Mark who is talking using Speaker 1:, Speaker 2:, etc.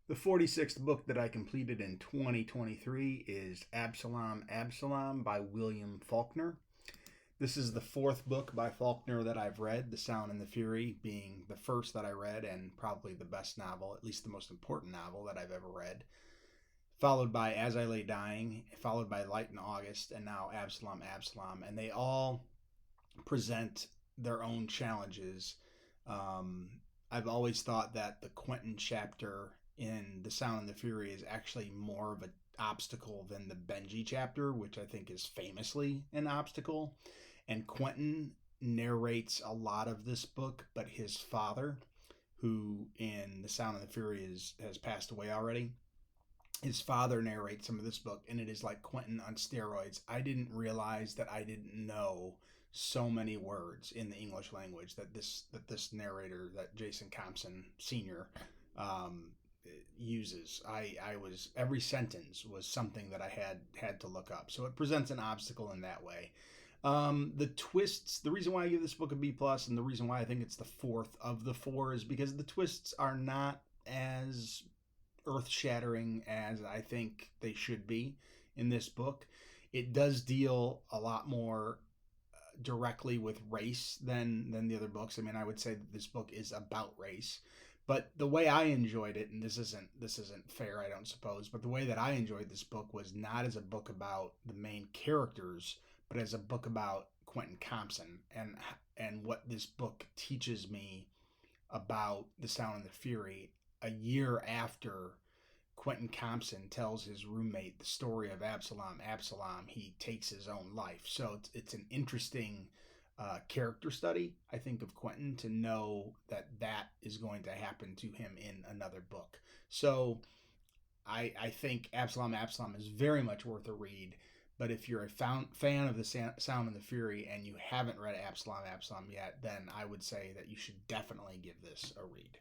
Speaker 1: The 46th book that I completed in 2023 is Absalom, Absalom by William Faulkner. This is the fourth book by Faulkner that I've read, The Sound and the Fury being the first that I read and probably the best novel, at least the most important novel that I've ever read. Followed by As I Lay Dying, followed by Light in August, and now Absalom, Absalom. And they all present their own challenges. Um, I've always thought that the Quentin chapter in The Sound and the Fury is actually more of an obstacle than the Benji chapter, which I think is famously an obstacle. And Quentin narrates a lot of this book, but his father, who in The Sound and the Fury has passed away already, his father narrates some of this book, and it is like Quentin on steroids. I didn't realize that I didn't know so many words in the English language that this narrator, that Jason Compson Sr. Um, uses. I was every sentence was something that I had to look up. So it presents an obstacle in that way. The twists. The reason why I give this book a B plus, and the reason why I think it's the fourth of the four, is because the twists are not as earth shattering as I think they should be in this book. It does deal a lot more directly with race than the other books. I mean, I would say that this book is about race, but the way I enjoyed it, and this isn't fair, I don't suppose, but the way that I enjoyed this book was not as a book about the main characters, but as a book about Quentin Compson and what this book teaches me about The Sound and the Fury a year after Quentin Compson tells his roommate the story of Absalom. Absalom, he takes his own life. So it's an interesting character study, I think, of Quentin to know that that is going to happen to him in another book. So I think Absalom, Absalom is very much worth a read. But if you're a fan of the Sound and the Fury and you haven't read Absalom, Absalom yet, then I would say that you should definitely give this a read.